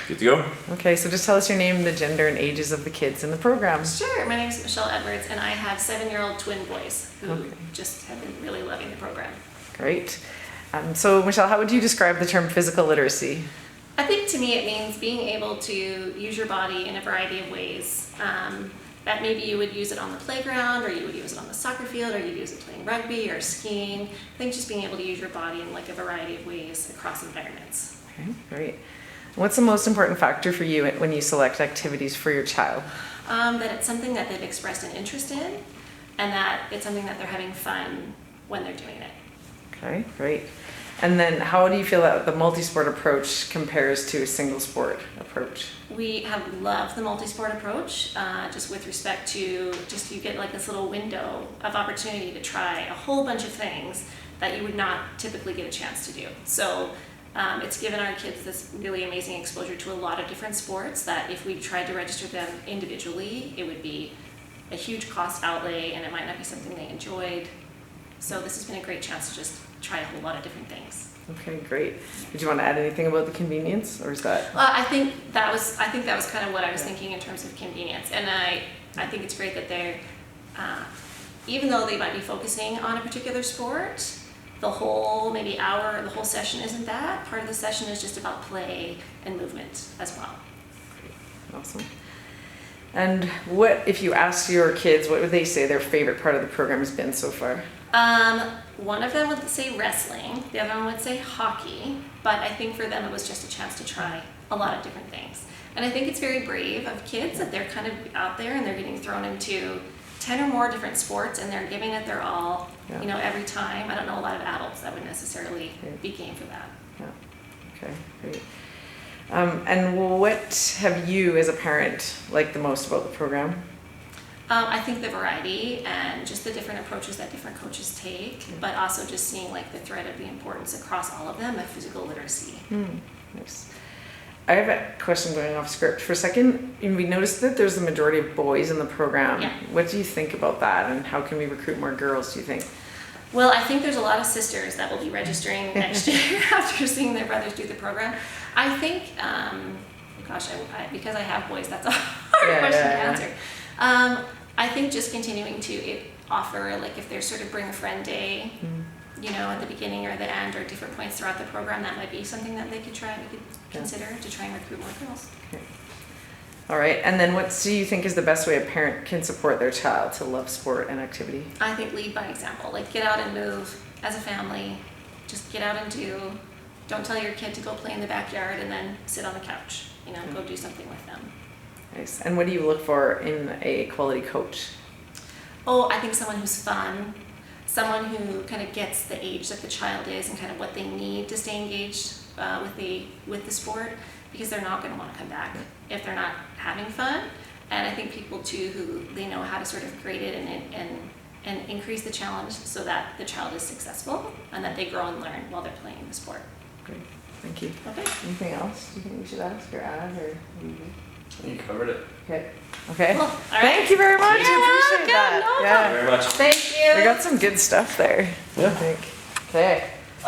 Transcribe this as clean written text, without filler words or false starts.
Good to go. Okay, so just tell us your name, the gender, and ages of the kids in the program. Sure, my name is Michelle Edwards, and I have 7-year-old twin boys who just have been really loving the program. Great. So Michelle, how would you describe the term physical literacy? I think to me it means being able to use your body in a variety of ways. That maybe you would use it on the playground, or you would use it on the soccer field, or you'd use it playing rugby or skiing. I think just being able to use your body in like a variety of ways across environments. Okay, great. What's the most important factor for you when you select activities for your child? That it's something that they've expressed an interest in, and that it's something that they're having fun when they're doing it. Okay, great. And then how do you feel that the multi-sport approach compares to a single sport approach? We have loved the multi-sport approach, just with respect to just you get like this little window of opportunity to try a whole bunch of things that you would not typically get a chance to do. So it's given our kids this really amazing exposure to a lot of different sports that if we tried to register them individually, it would be a huge cost outlay and it might not be something they enjoyed. So this has been a great chance to just try a whole lot of different things. Okay, great. Did you want to add anything about the convenience, or is that? I think that was kind of what I was thinking in terms of convenience, and I think it's great that they're even though they might be focusing on a particular sport, the whole maybe hour, the whole session isn't that. Part of the session is just about play and movement as well. Great. Awesome. And what if you asked your kids, what would they say their favorite part of the program has been so far? One of them would say wrestling, the other one would say hockey, but I think for them it was just a chance to try a lot of different things. And I think it's very brave of kids that they're kind of out there and they're getting thrown into 10 or more different sports and they're giving it their all, you know, every time. I don't know a lot of adults that would necessarily be game for that. Yeah. Okay, great. And what have you as a parent liked the most about the program? I think the variety and just the different approaches that different coaches take, but also just seeing like the thread of the importance across all of them of physical literacy. Nice. I have a question going off script for a second. We noticed that there's the majority of boys in the program. Yeah. What do you think about that, and how can we recruit more girls, do you think? Well, I think there's a lot of sisters that will be registering next year after seeing their brothers do the program. I think, gosh, because I have boys, that's a hard question to answer. I think just continuing to offer, like if there's sort of bring a friend day, you know, at the beginning or the end or different points throughout the program, that might be something that they could consider to try and recruit more girls. Okay. All right, and then what do you think is the best way a parent can support their child to love sport and activity? I think lead by example, like get out and move as a family, just get out and do. Don't tell your kid to go play in the backyard and then sit on the couch, you know, go do something with them. Nice. And what do you look for in a quality coach? Oh, I think someone who's fun, someone who kind of gets the age that the child is and kind of what they need to stay engaged with the sport, because they're not going to want to come back if they're not having fun. And I think people too who they know how to sort of grade it and increase the challenge so that the child is successful and that they grow and learn while they're playing the sport. Great, thank you. Okay. Anything else you think we should ask or add, or? You covered it. Okay. Okay. Cool. All right. Thank you very much. You're I appreciate welcome. that. No Thank you very much. Thank you. We got some good stuff there. Yeah. I think. Okay.